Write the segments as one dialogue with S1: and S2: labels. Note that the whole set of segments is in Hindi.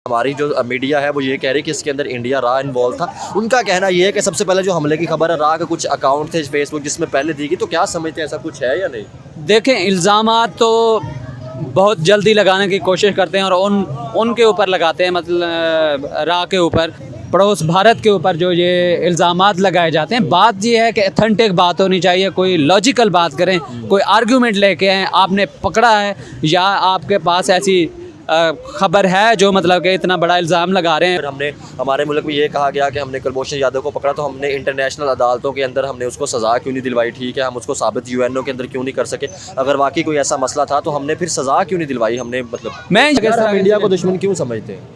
S1: हमारी जो मीडिया है वो ये कह रही है कि इसके अंदर इंडिया रा इन्वॉल्व था। उनका कहना ये है कि सबसे पहले जो हमले की खबर है, रा के कुछ अकाउंट थे फेसबुक जिसमें पहले दी गई, तो क्या समझते हैं ऐसा कुछ है या नहीं?
S2: देखें, इल्ज़ामात तो बहुत जल्दी लगाने की कोशिश करते हैं और उनके ऊपर लगाते हैं, मतलब रा के ऊपर, पड़ोस भारत के ऊपर जो ये इल्ज़ामात लगाए जाते हैं। बात ये है कि अथेंटिक बात होनी चाहिए, कोई लॉजिकल बात करें, कोई आर्गूमेंट लेके आएँ। आपने पकड़ा है या आपके पास ऐसी खबर है जो मतलब कि इतना बड़ा इल्ज़ाम लगा रहे हैं।
S1: हमने हमारे मुल्क में ये कहा गया कि हमने कुलभूषण यादव को पकड़ा तो हमने इंटरनेशनल अदालतों के अंदर हमने उसको सज़ा क्यों नहीं दिलवाई? ठीक है, हम उसको साबित यूएनओ के अंदर क्यों नहीं कर सके? अगर वाकई कोई ऐसा मसला था तो हमने फिर सज़ा क्यों नहीं दिलवाई? हमने मतलब
S2: मैं
S1: इंडिया को दुश्मन क्यों समझते हैं?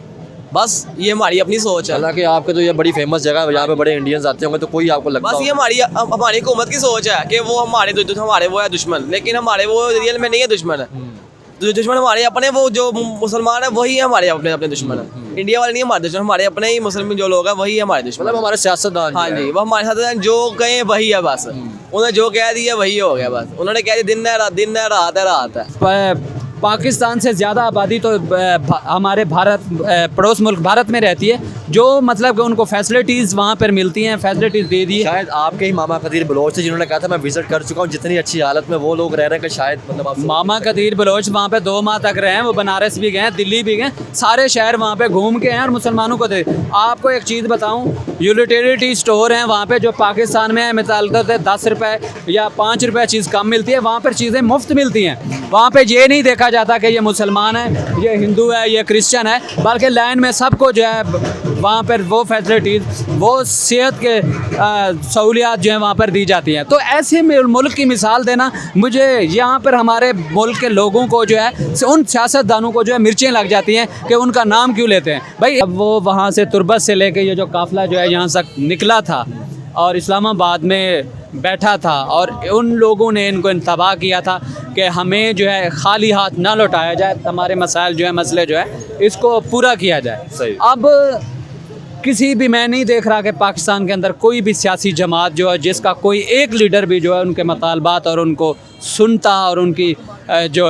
S3: बस ये हमारी अपनी सोच है।
S1: हालांकि आपके तो ये बड़ी फेमस जगह है, यहाँ पे बड़े इंडियंस आते होंगे, तो कोई आपको लगता
S3: बस ये हमारी हुकूमत की सोच है कि वो हमारे वो है दुश्मन, लेकिन हमारे वो रियल में नहीं है दुश्मन है। तो दुश्मन हमारे अपने, वो जो मुसलमान है वही है हमारे अपने दुश्मन है। इंडिया वाले नहीं हमारे दुश्मन, हमारे अपने ही मुस्लिम जो लोग हैं वही है हमारे दुश्मन।
S1: मतलब हमारे सियासतदान।
S3: हाँ जी, वो हमारे साथ जो कहें वही है, बस उन्होंने जो कह दिया वही हो गया। बस उन्होंने कह दिया दिन है रात है।
S2: पाकिस्तान से ज़्यादा आबादी तो हमारे पड़ोस मुल्क भारत में रहती है, जो मतलब कि उनको फैसिलिटीज़ वहाँ पर मिलती हैं, फैसिलिटीज़ दे दी।
S1: शायद आपके ही मामा कदीर बलोच थे जिन्होंने कहा था मैं विजिट कर चुका हूँ, जितनी अच्छी हालत में वो लोग रह रहे हैं कि शायद मतलब आप
S2: मामा कदीर बलोच वहाँ पे 2 माह तक रहे हैं। वो बनारस भी गए, दिल्ली भी गए, सारे शहर वहाँ पे घूम के हैं और मुसलमानों को दे। आपको एक चीज़ बताऊँ, यूटिलिटी स्टोर हैं वहाँ पे जो पाकिस्तान में है, मिसाल के तौर पर 10 रुपये या 5 रुपये चीज़ कम मिलती है, वहाँ पर चीज़ें मुफ्त मिलती हैं। वहाँ पे ये नहीं देखा जाता कि ये मुसलमान है, ये हिंदू है, ये क्रिश्चियन है, बल्कि लाइन में सबको जो है वहाँ पर वो फैसिलिटीज़, वो सेहत के सहूलियात जो है वहाँ पर दी जाती हैं। तो ऐसे मुल्क की मिसाल देना, मुझे यहाँ पर हमारे मुल्क के लोगों को जो है, उन सियासतदानों को जो है मिर्चें लग जाती हैं कि उनका नाम क्यों लेते हैं भाई। अब वो वहाँ से तुर्बत से लेके ये जो काफ़िला जो है यहाँ तक निकला था और इस्लामाबाद में बैठा था, और उन लोगों ने इनको इंतबाह किया था कि हमें जो है खाली हाथ ना लौटाया जाए, हमारे मसाइल जो है, मसले जो है, इसको पूरा किया जाए।
S1: सही।
S2: अब किसी भी, मैं नहीं देख रहा कि पाकिस्तान के अंदर कोई भी सियासी जमात जो है जिसका कोई एक लीडर भी जो है उनके मतालबात और उनको सुनता और उनकी जो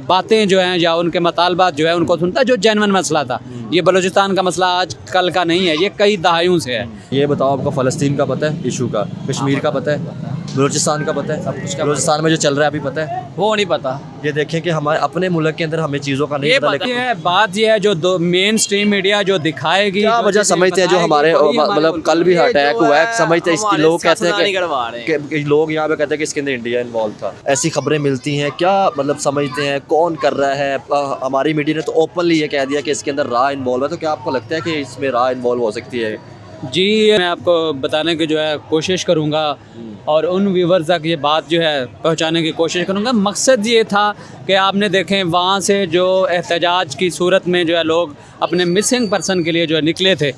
S2: बातें जो हैं या उनके मतालबात जो है उनको सुनता, जो जेन्युइन मसला था। ये बलूचिस्तान का मसला आज कल का नहीं है, ये कई दहाइयों से है।
S1: ये बताओ, आपको फ़लस्तीन का पता है इशू का? कश्मीर का पता है? बलूचिस्तान का पता है? सब कुछ बलूचिस्तान में जो चल रहा है अभी पता है?
S3: वो नहीं पता।
S1: ये देखें कि हमारे अपने मुल्क के अंदर हमें चीज़ों का नहीं पता, लेकिन
S2: बात ये है जो मेन स्ट्रीम मीडिया जो दिखाएगी,
S1: क्या वजह समझते हैं जो हमारे मतलब कल भी अटैक हुआ है, समझते हैं इसकी, लोग कहते हैं कि लोग यहाँ पे कहते हैं कि इसके अंदर इंडिया इन्वॉल्व था, ऐसी खबरें मिलती हैं, क्या मतलब समझते हैं कौन कर रहा है? हमारी मीडिया ने तो ओपनली ये कह दिया कि इसके अंदर रा इन्वॉल्व है, तो क्या आपको लगता है कि इसमें रा इन्वॉल्व हो सकती है?
S2: जी, मैं आपको बताने की जो है कोशिश करूँगा और उन व्यूवर्स तक ये बात जो है पहुंचाने की कोशिश करूँगा। मकसद ये था कि आपने देखें वहाँ से जो एहतजाज की सूरत में जो है लोग अपने मिसिंग पर्सन के लिए जो है निकले थे।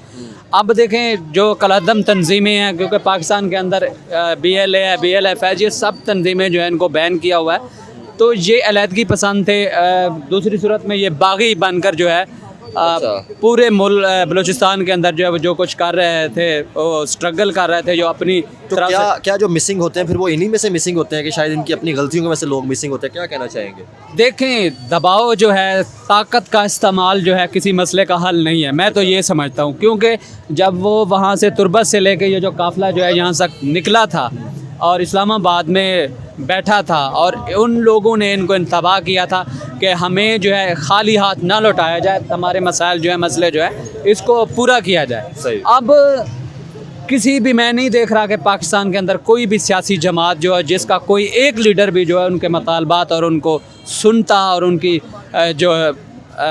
S2: अब देखें जो कलअदम तंजीमें हैं, क्योंकि पाकिस्तान के अंदर BLA है, BLF है, ये सब तंजीमें जो है इनको बैन किया हुआ है, तो ये अलहदगी पसंद थे। दूसरी सूरत में ये बागी बनकर जो है पूरे बलूचिस्तान के अंदर जो है जो कुछ कर रहे थे, वो स्ट्रगल कर रहे थे जो अपनी
S1: तो क्या जो मिसिंग होते हैं फिर वो इन्हीं में से मिसिंग होते हैं कि शायद इनकी अपनी गलतियों की वजह से लोग मिसिंग होते हैं? क्या कहना चाहेंगे?
S2: देखें, दबाव जो है, ताकत का इस्तेमाल जो है किसी मसले का हल नहीं है, मैं तो ये समझता हूँ। क्योंकि जब वो वहाँ से तुर्बत से लेके ये जो काफ़िला जो है यहाँ तक निकला था और इस्लामाबाद में बैठा था, और उन लोगों ने इनको इंतबाह किया था कि हमें जो है खाली हाथ ना लौटाया जाए, हमारे मसाइल जो है, मसले जो है, इसको पूरा किया जाए।
S1: सही। अब
S2: किसी भी, मैं नहीं देख रहा कि पाकिस्तान के अंदर कोई भी सियासी जमात जो है जिसका कोई एक लीडर भी जो है उनके मतालबात और उनको सुनता और उनकी जो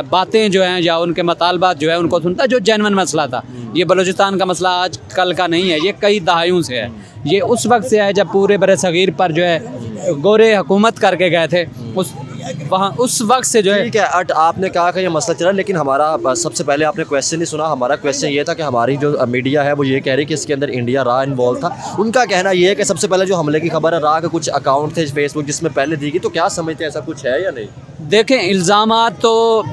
S2: बातें जो हैं या उनके मतालबात जो है उनको सुनता, जो जेन्युइन मसला था। ये बलूचिस्तान का मसला आज कल का नहीं है, ये कई दहाइयों से है। ये उस वक्त से है जब पूरे बरे सगीर पर जो है गोरे हुकूमत करके गए थे, उस वक्त से जो है।
S1: ठीक है, आपने कहा कि ये मसला चला, लेकिन हमारा सबसे पहले आपने क्वेश्चन नहीं सुना। हमारा क्वेश्चन ये था कि हमारी जो मीडिया है वो ये कह रही है कि इसके अंदर इंडिया रा इन्वॉल्व था। उनका कहना ये है कि सबसे पहले जो हमले की खबर है, रा के कुछ अकाउंट थे फेसबुक जिसमें पहले दी गई, तो क्या समझते हैं ऐसा कुछ है या नहीं?
S2: देखें, इल्ज़ामात तो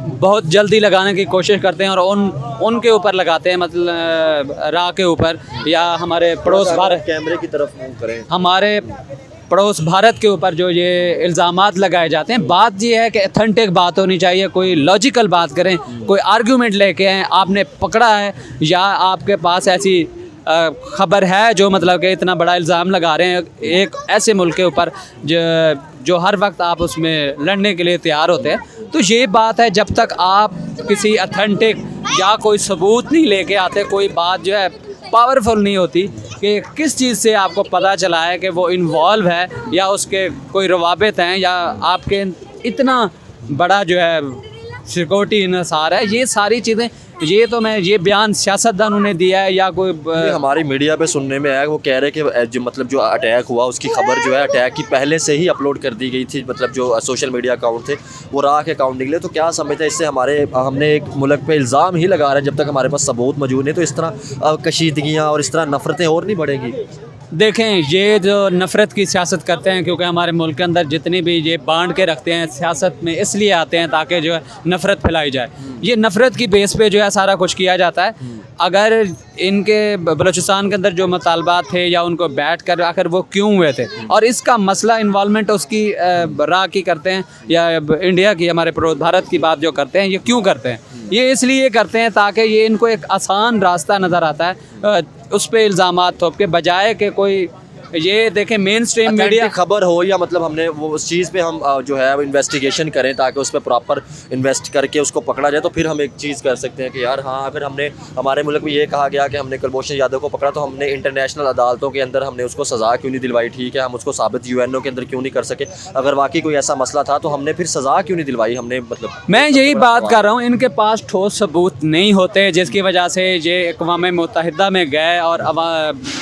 S2: बहुत जल्दी लगाने की कोशिश करते हैं और उनके ऊपर लगाते हैं, मतलब रा के ऊपर या हमारे पड़ोस भारत।
S1: कैमरे की तरफ मूव करें।
S2: हमारे पड़ोस भारत के ऊपर जो ये इल्ज़ामात लगाए जाते हैं, बात ये है कि अथेंटिक बात होनी चाहिए, कोई लॉजिकल बात करें, कोई आर्गूमेंट लेके आएँ, आपने पकड़ा है या आपके पास ऐसी ख़बर है जो मतलब कि इतना बड़ा इल्ज़ाम लगा रहे हैं एक ऐसे मुल्क के ऊपर जो हर वक्त आप उसमें लड़ने के लिए तैयार होते हैं, तो ये बात है जब तक आप किसी अथेंटिक या कोई सबूत नहीं लेके आते, कोई बात जो है पावरफुल नहीं होती कि किस चीज़ से आपको पता चला है कि वो इन्वॉल्व है या उसके कोई रवाबित हैं या आपके इतना बड़ा जो है सिक्योरिटी इन्हिसार है, ये सारी चीज़ें, ये बयान सियासतदानों ने दिया है या कोई
S1: हमारी मीडिया पे सुनने में आया, वो कह रहे कि जो मतलब जो अटैक हुआ उसकी खबर जो है अटैक की पहले से ही अपलोड कर दी गई थी, मतलब जो सोशल मीडिया अकाउंट थे वो राह के अकाउंट निकले। तो क्या समझते हैं इससे हमने एक मुल्क पे इल्ज़ाम ही लगा रहे हैं, जब तक हमारे पास सबूत मौजूद नहीं, तो इस तरह कशीदगियाँ और इस तरह नफ़रतें और नहीं बढ़ेगी?
S2: देखें, ये जो नफ़रत की सियासत करते हैं, क्योंकि हमारे मुल्क के अंदर जितनी भी ये बांट के रखते हैं सियासत में, इसलिए आते हैं ताकि जो है नफ़रत फैलाई जाए। ये नफ़रत की बेस पे जो है सारा कुछ किया जाता है। अगर इनके बलूचिस्तान के अंदर जो मुतालबात थे या उनको बैठ कर आकर वो क्यों हुए थे, और इसका मसला इन्वॉल्वमेंट उसकी राह की करते हैं या इंडिया की, हमारे पड़ोस भारत की बात जो करते हैं, ये क्यों करते हैं? ये इसलिए करते हैं ताकि ये इनको एक आसान रास्ता नज़र आता है उस पर इल्ज़ामात थोप के बजाय कि कोई ये देखें मेन स्ट्रीम मीडिया
S1: खबर हो या मतलब हमने वो उस चीज़ पे हम जो है इन्वेस्टिगेशन करें ताकि उस पर प्रॉपर इन्वेस्ट करके उसको पकड़ा जाए, तो फिर हम एक चीज़ कर सकते हैं कि यार हाँ, अगर हमने हमारे मुल्क में ये कहा गया कि हमने कुलभूषण यादव को पकड़ा तो हमने इंटरनेशनल अदालतों के अंदर हमने उसको सज़ा क्यों नहीं दिलवाई? ठीक है, हम उसको साबित यूएनओ के अंदर क्यों नहीं कर सके? अगर वाकई कोई ऐसा मसला था तो हमने फिर सज़ा क्यों नहीं दिलवाई? हमने मतलब
S2: मैं यही बात कर रहा हूँ, इनके पास ठोस सबूत नहीं होते, जिसकी वजह से ये अक़वाम मुत्तहिदा में गए और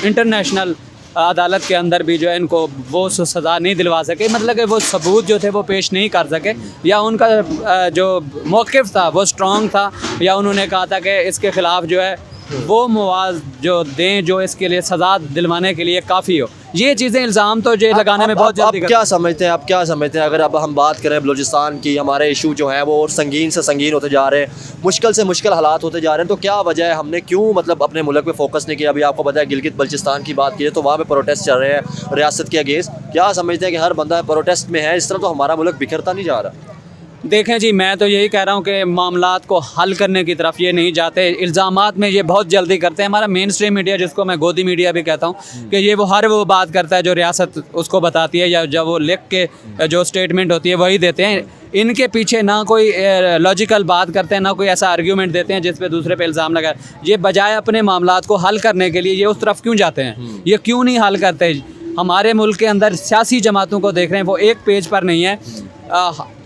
S2: इंटरनेशनल अदालत के अंदर भी जो है इनको वो सज़ा नहीं दिलवा सके, मतलब कि वो सबूत जो थे वो पेश नहीं कर सके, या उनका जो मौक़िफ़ था वो स्ट्रॉन्ग था, या उन्होंने कहा था कि इसके ख़िलाफ़ जो है वो मुआवज़ा जो दें जो इसके लिए सज़ा दिलवाने के लिए काफ़ी हो। ये चीज़ें इल्ज़ाम तो जो लगाने में बहुत जल्दी।
S1: क्या समझते हैं, आप क्या समझते हैं अगर अब हम बात करें बलूचिस्तान की, हमारे इशू जो हैं वो और संगीन से संगीन होते जा रहे हैं, मुश्किल से मुश्किल हालात होते जा रहे हैं, तो क्या वजह है? हमने क्यों मतलब अपने मुल्क पे फोकस नहीं किया? अभी आपको पता है गिलगित बल्चिस्तान की बात की तो वहाँ पे प्रोटेस्ट चल रहे हैं रियासत के अगेंस्ट। क्या समझते हैं कि हर बंदा प्रोटेस्ट में है? इस तरह तो हमारा मुल्क बिखरता नहीं जा रहा।
S2: देखें जी, मैं तो यही कह रहा हूँ कि मामलात को हल करने की तरफ ये नहीं जाते, इल्ज़ामात में ये बहुत जल्दी करते हैं। हमारा मेन स्ट्रीम मीडिया, जिसको मैं गोदी मीडिया भी कहता हूँ, कि ये वो बात करता है जो रियासत उसको बताती है, या जब वो लिख के जो स्टेटमेंट होती है वही देते हैं। इनके पीछे ना कोई लॉजिकल बात करते हैं, ना कोई ऐसा आर्ग्यूमेंट देते हैं जिस पे दूसरे पे इल्ज़ाम लगाए। ये बजाय अपने मामलात को हल करने के लिए ये उस तरफ क्यों जाते हैं? ये क्यों नहीं हल करते? हमारे मुल्क के अंदर सियासी जमातों को देख रहे हैं, वो एक पेज पर नहीं है,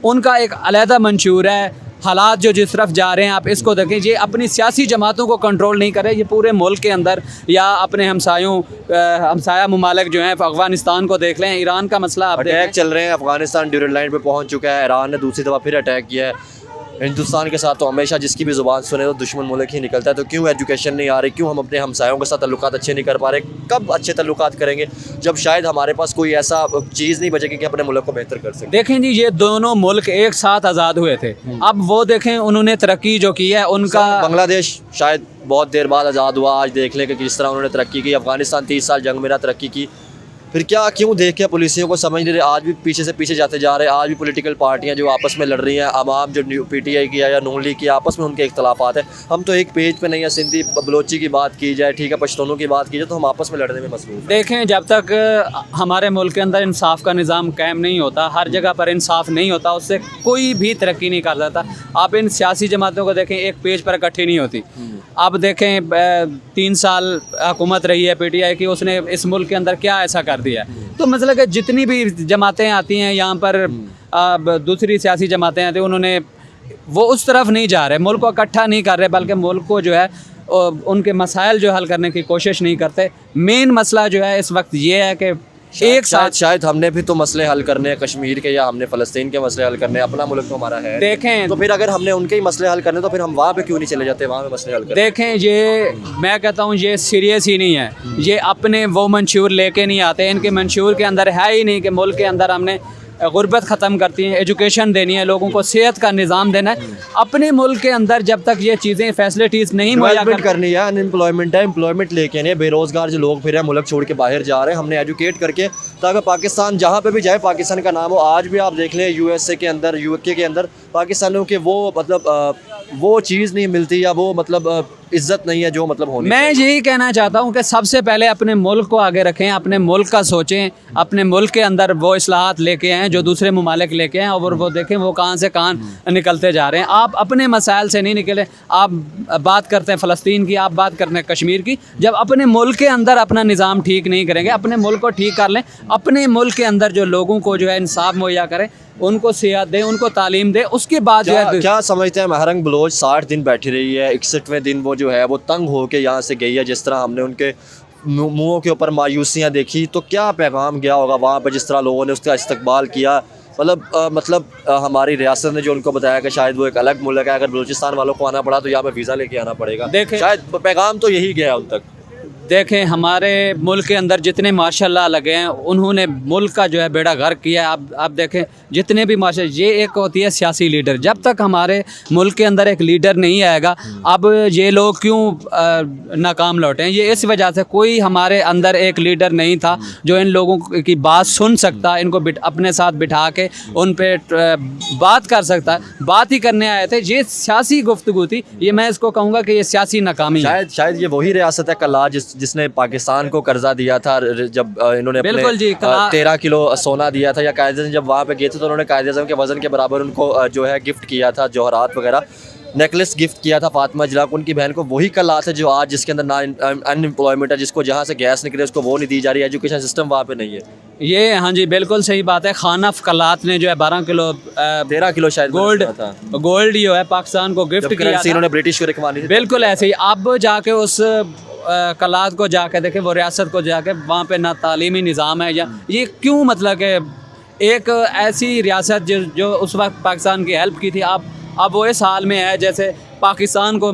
S2: उनका एक अलहदा मंशूर है। हालात जो जिस तरफ जा रहे हैं आप इसको देखें, ये अपनी सियासी जमातों को कंट्रोल नहीं कर रहे, ये पूरे मुल्क के अंदर या अपने हमसाया ममालिक जो हैं, अफ़गानिस्तान को देख लें, ईरान का मसला
S1: अटैक चल रहे हैं, अफ़गानिस्तान ड्यूरेंट लाइन पे पहुंच चुका है, ईरान ने दूसरी दफ़ा फिर अटैक किया है। हिंदुस्तान के साथ तो हमेशा जिसकी भी ज़ुबान सुने तो दुश्मन मुल्क ही निकलता है। तो क्यों एजुकेशन नहीं आ रही? क्यों हम अपने हमसायों के साथ ताल्लुकात अच्छे नहीं कर पा रहे? कब अच्छे ताल्लुकात करेंगे? जब शायद हमारे पास कोई ऐसा चीज़ नहीं बचेगी कि अपने मुल्क को बेहतर कर सकें।
S2: देखें जी, ये दोनों मुल्क एक साथ आज़ाद हुए थे, अब वो देखें उन्होंने तरक्की जो की है उनका।
S1: बांग्लादेश शायद बहुत देर बाद आज़ाद हुआ, आज देख लें कि किस तरह उन्होंने तरक्की की। अफ़गानिस्तान 30 साल जंग में रहा, तरक्की की। फिर क्या क्यों देख के पुलिसियों को समझ नहीं रहे? आज भी पीछे से पीछे जाते जा रहे हैं। आज भी पॉलिटिकल पार्टियां जो आपस में लड़ रही हैं, अवाम जो PTI की या नून लीग की, आपस में उनके इख्तलाफात हैं। हम तो एक पेज पे नहीं है, सिंधी बलोची की बात की जाए, ठीक है, पश्तूनों की बात की जाए, तो हम आपस में लड़ने में मसरूफ़ हैं।
S2: देखें, जब तक हमारे मुल्क के अंदर इंसाफ का निज़ाम कायम नहीं होता, हर जगह पर इंसाफ नहीं होता, उससे कोई भी तरक्की नहीं कर सकता। आप इन सियासी जमातों को देखें, एक पेज पर इकट्ठी नहीं होती। अब देखें 3 साल हुकूमत रही है PTI की, उसने इस मुल्क के अंदर क्या ऐसा कर दिया? तो मतलब कि जितनी भी जमातें आती हैं यहाँ पर, दूसरी सियासी जमातें आती हैं, उन्होंने वो उस तरफ नहीं जा रहे, मुल्क को इकट्ठा नहीं कर रहे, बल्कि मुल्क को जो है उनके मसाइल जो हल करने की कोशिश नहीं करते। मेन मसला जो है इस वक्त ये है कि एक साथ
S1: शायद हमने भी तो मसले हल करने हैं कश्मीर के, या हमने फ़लस्तीन के मसले हल करने हैं, अपना मुल्क तो हमारा है।
S2: देखें,
S1: तो फिर अगर हमने उनके ही मसले हल करने तो फिर हम वहाँ पे क्यों नहीं चले जाते, वहाँ पे मसले हल करने?
S2: देखें, ये मैं कहता हूँ ये सीरियस ही नहीं है। ये अपने वो मंशूर लेके नहीं आते, इनके मंशूर के अंदर है ही नहीं कि मुल्क के अंदर हमने गुर्बत ख़त्म करती हैं, एजुकेशन देनी है, लोगों को सेहत का निज़ाम देना है। अपने मुल्क के अंदर जब तक ये चीज़ें फैसिलिटीज़ नहीं मुहैया
S1: डेवलपमेंट करनी है, अनएम्प्लॉयमेंट है, एम्प्लॉयमेंट लेके नहीं, बेरोजगार जो लोग फिर हैं मुल्क छोड़ के बाहर जा रहे हैं, हमने एजुकेट करके ताकि पाकिस्तान जहाँ पे भी जाए पाकिस्तान का नाम हो। आज भी आप देख लें यूएसए के अंदर, यूके के अंदर पाकिस्तानियों के वो मतलब वो चीज़ नहीं मिलती, या वो मतलब इज्जत नहीं है जो मतलब होनी
S2: मैं यही कहना चाहता हूँ कि सबसे पहले अपने मुल्क को आगे रखें, अपने मुल्क का सोचें, अपने मुल्क के अंदर वो इस्लाहात लेके आएँ जो दूसरे ममालिक लेके आएँ, और वो देखें वो कहाँ से कहाँ निकलते जा रहे हैं। आप अपने मसाइल से नहीं निकले। आप बात करते हैं फ़लस्तीन की, आप बात करते हैं कश्मीर की। जब अपने मुल्क के अंदर अपना निज़ाम ठीक नहीं करेंगे, अपने मुल्क को ठीक कर लें, अपने मुल्क के अंदर जो लोगों को जो है इंसाफ मुहैया करें, उनको सेहत दें, उनको तालीम दें, उसके बाद जो है
S1: क्या समझते हैं महरंग बलोच 60 दिन बैठी रही है, 61वें दिन वो जो है वो तंग होके यहाँ से गई है, जिस तरह हमने उनके मुँहों के ऊपर मायूसियाँ देखी, तो क्या पैगाम गया होगा वहाँ पर जिस तरह लोगों ने उसका इस्तकबाल किया। मतलब हमारी रियासत ने जो उनको बताया कि शायद वो एक अलग मुल्क है, अगर बलूचिस्तान वालों को आना पड़ा तो यहाँ पर वीज़ा लेके आना पड़ेगा, शायद पैगाम तो यही गया उन तक।
S2: देखें, हमारे मुल्क के अंदर जितने माशाल्लाह लगे हैं उन्होंने मुल्क का जो है बेड़ा गर्क किया है। आप देखें जितने भी माशाल्लाह, ये एक होती है सियासी लीडर। जब तक हमारे मुल्क के अंदर एक लीडर नहीं आएगा, अब ये लोग क्यों नाकाम लौटे हैं, ये इस वजह से कोई हमारे अंदर एक लीडर नहीं था जो इन लोगों की बात सुन सकता, इनको अपने साथ बिठा के उन पर बात कर सकता। बात ही करने आए थे, ये सियासी गुफ्तगू थी। ये मैं इसको कहूँगा कि ये सियासी नाकामी है।
S1: शायद ये वही रियासत है कल्ला जिसने पाकिस्तान को कर्जा दिया था, जब इन्होंने अपने 13 किलो सोना दिया था, या कायदे जब वहाँ पे गए थे तो उन्होंने कायदे के वज़न के बराबर उनको जो है गिफ्ट किया था, जौहरात वगैरह नेकलेस गिफ्ट किया था फातिमा जिला को, उनकी बहन को। वही कल्लात है जो आज जिसके अंदर ना अनएम्प्लॉयमेंट है, जिसको जहाँ से गैस निकले उसको वो नहीं दी जा रही, एजुकेशन सिस्टम वहाँ पे नहीं है।
S2: ये हाँ जी बिल्कुल सही बात है। खानफ कल्लात ने जो है 12 किलो
S1: 13 किलो शायद
S2: गोल्ड जो है पाकिस्तान को गिफ्ट किया था,
S1: इन्होंने ब्रिटिश को रखवानी थी।
S2: बिल्कुल ऐसे ही। अब जाके उस कलात को जाके देखें, वो रियासत को जाके वहाँ पे ना तालीमी निज़ाम है, या ये क्यों मतलब कि एक ऐसी रियासत जो उस वक्त पाकिस्तान की हेल्प की थी, अब वो इस हाल में है जैसे पाकिस्तान को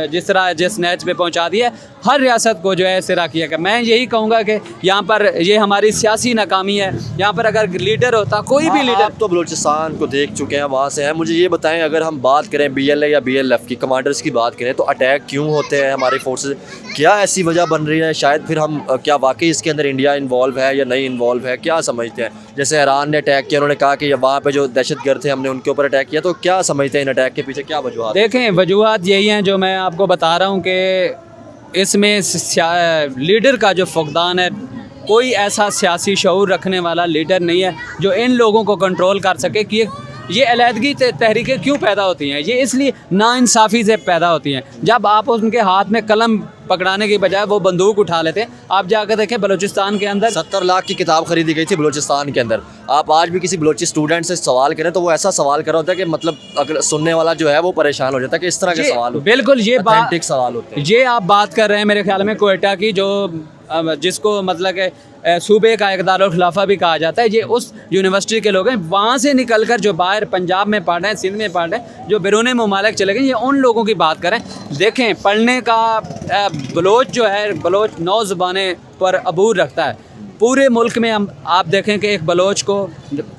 S2: जिस तरह जिस नैच पे पहुंचा दिया, हर रियासत को जो है इस तरह किया। मैं यही कहूँगा कि यहाँ पर ये हमारी सियासी नाकामी है। यहाँ पर अगर लीडर होता, कोई भी लीडर।
S1: आप तो बलूचिस्तान को देख चुके हैं, वहाँ से हैं, मुझे ये बताएं, अगर हम बात करें BLA या BLF की कमांडर्स की बात करें, तो अटैक क्यों होते हैं हमारी फोर्सेज, क्या ऐसी वजह बन रही है? शायद फिर हम क्या वाकई इसके अंदर इंडिया इन्वॉल्व है या नहीं इन्वॉल्व है, क्या समझते हैं? जैसे ईरान ने अटैक किया, उन्होंने कहा कि वहाँ पे जो दहशतगर्द थे हमने उनके ऊपर अटैक किया, तो क्या समझते हैं इन अटैक के पीछे क्या वजूहत?
S2: देखें, वजूहत यही हैं जो मैं आपको बता रहा हूँ कि इसमें लीडर का जो फुकदान है, कोई ऐसा सियासी शऊर रखने वाला लीडर नहीं है जो इन लोगों को कंट्रोल कर सके कि ये अलहदगी तहरीकें क्यों पैदा होती हैं। ये इसलिए नाइंसाफ़ी से पैदा होती हैं। जब आप उनके हाथ में कलम पकड़ाने की बजाय वो बंदूक उठा लेते हैं। आप जाकर देखें बलूचिस्तान के अंदर
S1: 70 लाख की किताब खरीदी गई थी बलूचिस्तान के अंदर। आप आज भी किसी बलोची स्टूडेंट से सवाल करें तो वो ऐसा सवाल कर रहा होता है कि मतलब अगर सुनने वाला जो है वो परेशान हो जाता है कि इस तरह के सवाल
S2: बिल्कुल ये
S1: ऑथेंटिक सवाल होते हैं।
S2: ये आप बात कर रहे हैं मेरे ख्याल में कोयटा की, जो जिसको मतलब के सूबे का एक दारुल खिलाफा भी कहा जाता है। ये उस यूनिवर्सिटी के लोग हैं, वहाँ से निकल कर जो बाहर पंजाब में पढ़ रहे हैं, सिंध में पढ़ रहे हैं, जो बैरून ममालिक चले गए, ये उन लोगों की बात करें। देखें, पढ़ने का बलोच जो है, बलोच 9 ज़बानें पर अबूर रखता है पूरे मुल्क में। हम आप देखें कि एक बलोच को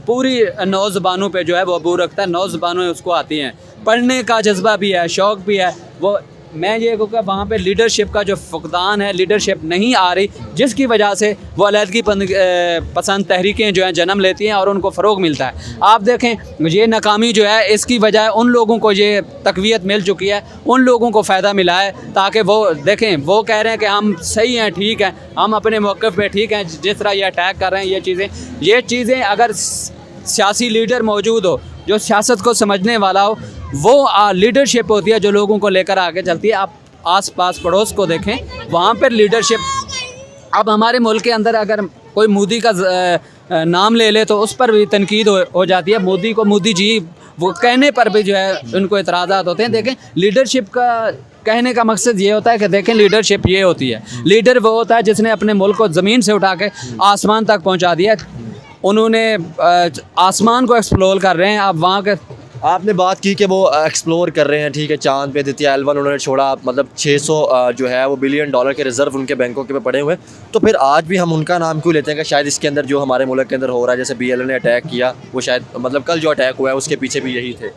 S2: पूरी 9 ज़बानों पे जो है वो अबूर रखता है, 9 ज़बानें उसको आती हैं। पढ़ने का जज्बा भी है, शौक़ भी है। वो मैं ये कहूँगा वहाँ पे लीडरशिप का जो फुकदान है, लीडरशिप नहीं आ रही, जिसकी वजह से वो अलहदगी पसंद तहरीकें जो हैं जन्म लेती हैं और उनको फ़रोग मिलता है। आप देखें ये नाकामी जो है, इसकी वजह उन लोगों को ये तक़वियत मिल चुकी है, उन लोगों को फ़ायदा मिला है, ताकि वो देखें, वो कह रहे हैं कि हम सही हैं, ठीक हैं, हम अपने मौक़िफ़ पे ठीक हैं। जिस तरह ये अटैक कर रहे हैं, ये चीज़ें अगर सियासी लीडर मौजूद हो, जो सियासत को समझने वाला हो, वो लीडरशिप होती है जो लोगों को लेकर आगे चलती है। आप आस पास पड़ोस को देखें, वहाँ पर लीडरशिप। अब हमारे मुल्क के अंदर अगर कोई मोदी का नाम ले ले तो उस पर भी तनकीद हो जाती है। मोदी को मोदी जी वो कहने पर भी जो है उनको एतराज़ात होते हैं। देखें, लीडरशिप का कहने का मकसद ये होता है कि देखें, लीडरशिप ये होती है, लीडर वो होता है जिसने अपने मुल्क को ज़मीन से उठा के आसमान तक पहुँचा दिया। उन्होंने आसमान को एक्सप्लोर कर रहे हैं। अब वहाँ के
S1: आपने बात की कि वो एक्सप्लोर कर रहे हैं, ठीक है, चांद पे द्वितीय L1 उन्होंने छोड़ा, मतलब 600 जो है वो बिलियन डॉलर के रिजर्व उनके बैंकों के पे पड़े हुए हैं। तो फिर आज भी हम उनका नाम क्यों लेते हैं कि शायद इसके अंदर जो हमारे मुल्क के अंदर हो रहा है, जैसे BLN ने अटैक किया, वो शायद मतलब कल जो अटैक हुआ है उसके पीछे भी यही थे।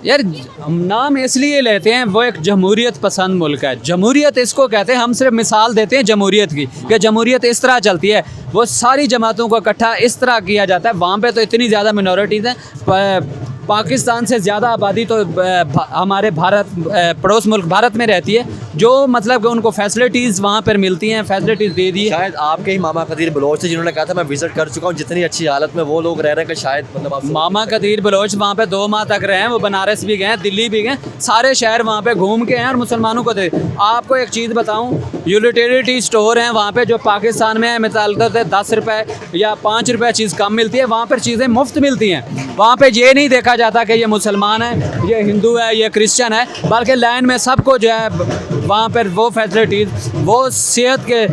S2: यार हम नाम इसलिए लेते हैं, वो एक जमहूरियत पसंद मुल्क है। जमहूरियत इसको कहते हैं, हम सिर्फ मिसाल देते हैं जमहूरियत की कि जमहूरियत इस तरह चलती है। वो सारी जमातों को इकट्ठा इस तरह किया जाता है। वहाँ पे तो इतनी ज़्यादा मिनॉरिटीज़ हैं, पाकिस्तान से ज़्यादा आबादी तो हमारे भारत पड़ोस मुल्क भारत में रहती है, जो मतलब कि उनको फैसिलिटीज़ वहाँ पर मिलती हैं, फैसिलिटीज़ दे दी।
S1: शायद आपके ही मामा कदीर बलोच थे जिन्होंने कहा था मैं विजिट कर चुका हूँ, जितनी अच्छी हालत में वो लोग रह रहे हैं कि शायद मतलब आप
S2: मामा कदीर बलोच वहाँ पे 2 माह तक रहे हैं। वो बनारस भी गए, दिल्ली भी गए, सारे शहर वहाँ पे घूम के हैं और मुसलमानों को दे। आपको एक चीज़ बताऊँ, यूटिलिटी स्टोर हैं वहाँ पे जो पाकिस्तान में मिसाल के 10 रुपये या 5 रुपये चीज़ कम मिलती है, वहाँ पर चीज़ें मुफ्त मिलती हैं। वहाँ पे ये नहीं देखा जाता कि ये मुसलमान है, ये हिंदू है, ये क्रिश्चियन है, बल्कि लाइन में सबको जो है वहाँ पर वो फैसिलिटीज़, वो सेहत के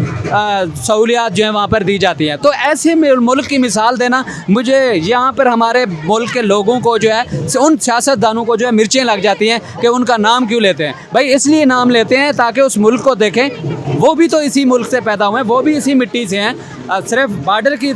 S2: सहूलियात जो है वहाँ पर दी जाती हैं। तो ऐसे मुल्क की मिसाल देना, मुझे यहाँ पर हमारे मुल्क के लोगों को जो है, उन सियासतदानों को जो है मिर्चें लग जाती हैं कि उनका नाम क्यों लेते हैं। भाई इसलिए नाम लेते हैं ताकि उस मुल्क को देखें, वो भी तो इसी मुल्क से पैदा हुए हैं, वो भी इसी मिट्टी से हैं, सिर्फ बॉर्डर की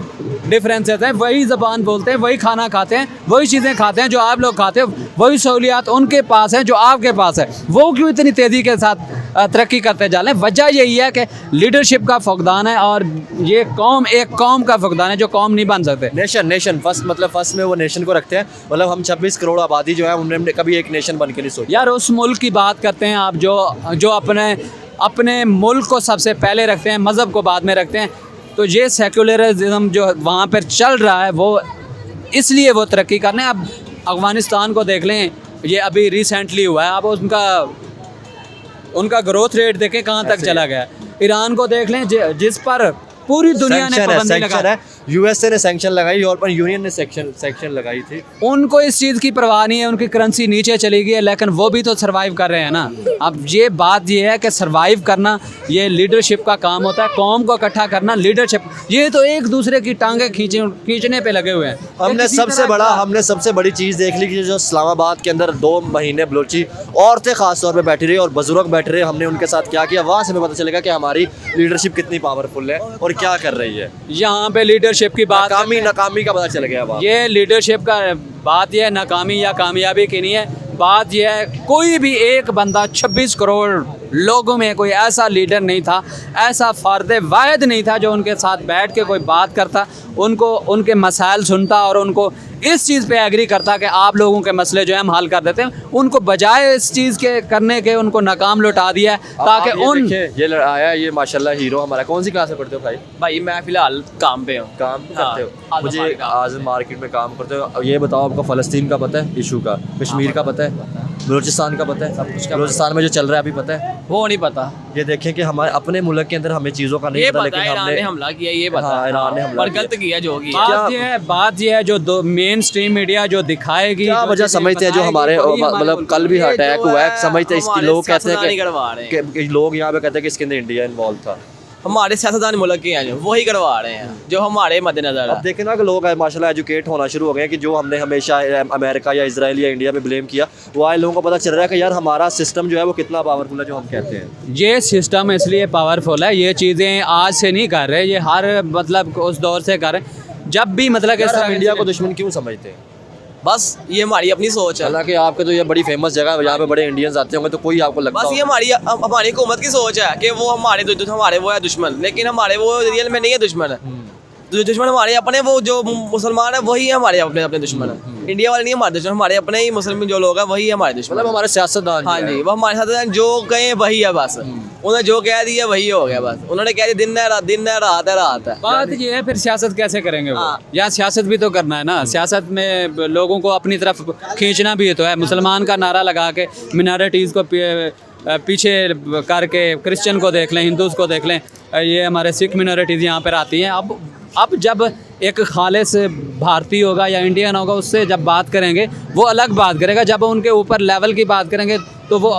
S2: डिफरेंसेस हैं, वही ज़बान बोलते हैं, वही खाना खाते हैं, वही चीज़ें खाते हैं जो आप लोग खाते हो, वही सहूलियात उनके पास हैं जो आपके पास है। वो क्यों इतनी तेज़ी के साथ तरक्की करते जा रहे हैं? वजह यही है कि लीडरशिप का फुकदान है, और ये कौम एक कौम का फुकदान है जो कौम नहीं बन सकते।
S1: नेशन फर्स्ट, मतलब फर्स्ट में वो नेशन को रखते हैं। मतलब हम 26 करोड़ आबादी जो है उन्होंने कभी एक नेशन बन के नहीं सोचा।
S2: यार उस मुल्क की बात करते हैं आप जो अपने मुल्क को सबसे पहले रखते हैं, मज़हब को बाद में रखते हैं। तो ये सेकुलरिज्म जो वहाँ पर चल रहा है, वो इसलिए वो तरक्की कर रहे हैं। अब अफ़गानिस्तान को देख लें, ये अभी रिसेंटली हुआ है, आप उनका ग्रोथ रेट देखें कहाँ तक चला गया। ईरान को देख लें, जिस पर पूरी दुनिया ने पाबंदी लगा,
S1: यूएसए ने सैंक्शन लगाई, यूरोपियन यूनियन ने सैंक्शन लगाई थी।
S2: उनको इस चीज़ की परवाह नहीं है, उनकी करेंसी नीचे चली गई है, लेकिन वो भी तो सर्वाइव कर रहे हैं ना। अब ये बात ये है कि सर्वाइव करना ये लीडरशिप का काम होता है, कौम को इकट्ठा करना लीडरशिप। ये तो एक दूसरे की टांगें खींचने पे लगे हुए हैं।
S1: हमने सबसे बड़ी चीज़ देख ली कि जो इस्लामाबाद के अंदर 2 महीने बलोची औरतें ख़ास तौर पर बैठी रही और बुजुर्ग बैठ रहे, हमने उनके साथ क्या किया, वहाँ से हमें पता चलेगा कि हमारी लीडरशिप कितनी पावरफुल है और क्या कर रही है।
S2: यहाँ पे लीडरशिप की बात,
S1: नाकामी का पता चल गया।
S2: ये लीडरशिप का बात ये है, नाकामी या कामयाबी की नहीं है। बात यह है, कोई भी एक बंदा 26 करोड़ लोगों में कोई ऐसा लीडर नहीं था, ऐसा फ़र्द वाहिद नहीं था जो उनके साथ बैठ के कोई बात करता, उनको उनके मसाइल सुनता और उनको इस चीज़ पे एग्री करता कि आप लोगों के मसले जो है हम हल कर देते हैं। उनको बजाय इस चीज़ के करने के उनको नाकाम लौटा दिया है, ताकि
S1: ये आया, ये माशाल्लाह हीरो हमारा। कौन सी क्लास में पढ़ते हो भाई?
S3: भाई मैं फ़िलहाल काम पे हूँ।
S1: काम करते हो? मुझे आज़म मार्केट में काम करते हो। ये बताओ, आपको फ़लस्तीन का पता है इशू का, कश्मीर का पता है, बलूचिस्तान का पता है, सब कुछ का। बलूचिस्तान में जो चल रहा है अभी पता है?
S3: वो नहीं पता।
S1: ये देखें कि हमारे अपने मुल्क के अंदर हमें चीज़ों का नहीं पता, लेकिन हमने
S3: हमला किया, ये पता।
S1: ईरान ने हमला
S3: पर गलत किया जो किया।
S2: बात ये है जो मेन स्ट्रीम मीडिया जो दिखाएगी,
S1: क्या वजह समझते हैं जो हमारे मतलब कल भी अटैक हुआ है, समझते हैं इसकी लोग कहते हैं कि लोग यहाँ पे कहते हैं कि इसके अंदर इंडिया इन्वॉल्व था।
S3: हमारे सियासतदान मुल्क के हैं जो वही करवा रहे हैं जो हमारे मद्देनजर है।
S1: अब देखें ना कि लोग माशाल्लाह एजुकेट होना शुरू हो गए कि जो हमने हमेशा अमेरिका या इजराइल या इंडिया पे ब्लेम किया, वो आए लोगों को पता चल रहा है कि यार हमारा सिस्टम जो है वो कितना पावरफुल है जो हम कहते हैं।
S2: ये सिस्टम इसलिए पावरफुल है, ये चीज़ें आज से नहीं कर रहे, ये हर मतलब उस दौर से कर रहे हैं। जब भी मतलब इस तरह
S1: इंडिया को दुश्मन क्यों समझते हैं?
S3: बस ये हमारी अपनी सोच है।
S1: हालांकि आपके तो ये बड़ी फेमस जगह है, यहाँ पे बड़े इंडियंस आते होंगे, तो कोई आपको लगता
S3: बस ये हमारी हुकूमत की सोच है कि वो हमारे वो है दुश्मन, लेकिन हमारे वो रियल में नहीं है दुश्मन है। दुश्मन हमारे अपने, वो जो मुसलमान है वही हमारे अपने दुश्मन है। इंडिया वाले नहीं हमारे दुश्मन, हमारे अपने ही मुस्लिम जो लोग हैं वही हमारे दुश्मन।
S1: मतलब हमारे सियासतदान।
S3: हाँ जी, वो हमारे साथ जो कहें वही है, बस उन्होंने जो कह दिया वही हो गया। बस उन्होंने कह दिया दिन है रात है।
S2: बात ये है, फिर सियासत कैसे करेंगे वो? यहाँ सियासत भी तो करना है ना। सियासत में लोगों को अपनी तरफ खींचना भी तो है। मुसलमान का नारा लगा के मिनॉरिटीज़ को पीछे करके, क्रिश्चियन को देख लें, हिंदूज़ को देख लें, ये हमारे सिख मिनॉरिटीज़ यहाँ पर आती हैं। अब जब एक खालिस भारतीय होगा या इंडियन होगा, उससे जब बात करेंगे वो अलग बात करेगा। जब उनके ऊपर लेवल की बात करेंगे तो वो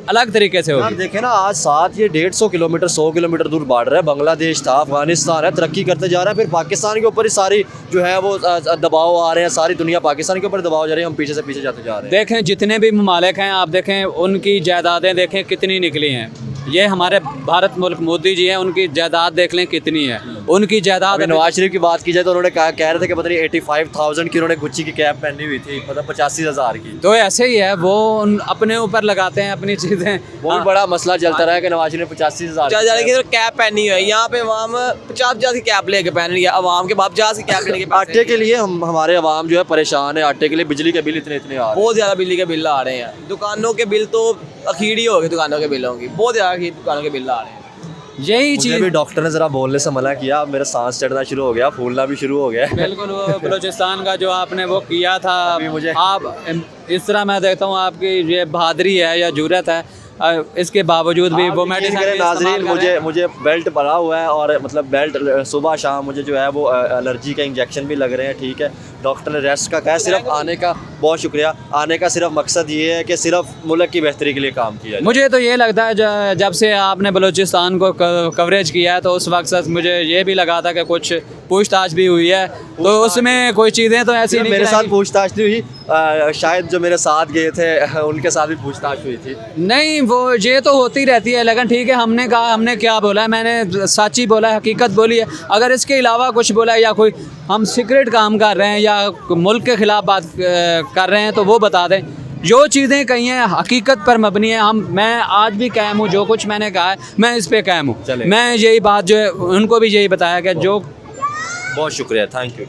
S2: अलग तरीके से
S1: यार
S2: होगी।
S1: देखें ना, आज साथ ये 150 किलोमीटर 100 किलोमीटर दूर बॉर्डर है, बांग्लादेश था, अफगानिस्तान है, तरक्की करते जा रहा है, फिर पाकिस्तान के ऊपर ही सारी जो है वो दबाव आ रहे हैं, सारी दुनिया पाकिस्तान के ऊपर दबाव जा रही है, हम पीछे से पीछे जाते जा रहे हैं।
S2: देखें जितने भी ममालिक हैं, आप देखें उनकी जायदादें देखें कितनी निकली हैं। ये हमारे भारत मुल्क मोदी जी हैं, उनकी जायदाद देख लें कितनी है, उनकी जायदाद।
S1: अभी नवाज शरीफ की बात की जाए तो उन्होंने कहा, कह रहे थे कि पता नहीं 85,000 की उन्होंने गुच्ची की कैप पहनी हुई थी, मतलब 85,000 की।
S2: तो ऐसे ही है, वो अपने ऊपर लगाते हैं अपनी चीज़ें।
S1: वो भी बड़ा मसला चलता रहा है कि नवाज शरीफ ने 85,000
S3: की कैप पहनी हुई है, यहाँ पे अवाम 50,000 की कैप लेके पहन रही है, अवाम के बाप 50 की कैप लेके
S1: आटे के लिए हमारे अवाम जो है परेशान है, आटे के लिए बिजली के बिल इतने इतने आ रहे हैं।
S3: बहुत ज़्यादा बिजली के बिल आ रहे हैं, दुकानों के बिल तो अखीर ही हो गए, दुकानों के बिलों की बहुत ज़्यादा दुकानों के बिल आ रहे हैं।
S2: यही
S1: मुझे
S2: चीज़
S1: भी डॉक्टर ने ज़रा बोलने से मना किया, मेरा सांस चढ़ना शुरू हो गया, फूलना भी शुरू हो गया।
S2: बिल्कुल, वो बलूचिस्तान का जो आपने वो किया था,
S1: अभी मुझे-
S2: आप इस तरह मैं देखता हूँ आपकी ये बहादुरी है या जुर्रत है, इसके बावजूद भी वो मेडिसिन
S1: नाज़रीन, मुझे बेल्ट पड़ा हुआ है और मतलब बेल्ट सुबह शाम मुझे जो है वो एलर्जी का इंजेक्शन भी लग रहे हैं, ठीक है। डॉक्टर ने रेस्ट का कहा, सिर्फ आने का बहुत शुक्रिया, आने का सिर्फ मकसद ये है कि सिर्फ मुल्क की बेहतरी के लिए काम किया।
S2: मुझे तो ये लगता है जब से आपने बलूचिस्तान को कवरेज किया है तो उस वक्त से मुझे ये भी लगा था कि कुछ पूछताछ भी हुई है, तो उसमें कोई चीज़ें तो ऐसी नहीं
S1: मेरे साथ पूछताछ नहीं हुई, शायद जो मेरे साथ गए थे उनके साथ भी पूछताछ हुई थी।
S2: नहीं, वो ये तो होती रहती है, लेकिन ठीक है, हमने कहा, हमने क्या बोला है, मैंने सच्ची बोला है, हकीकत बोली है। अगर इसके अलावा कुछ बोला है या कोई हम सीक्रेट काम कर रहे हैं या मुल्क के ख़िलाफ़ बात कर रहे हैं तो वो बता दें। जो चीज़ें कही हैं हकीकत पर मबनी है। मैं आज भी कायम हूँ, जो कुछ मैंने कहा है मैं इस पे कायम हूँ। मैं यही बात जो है उनको भी यही बताया कि जो।
S1: बहुत शुक्रिया, थैंक यू।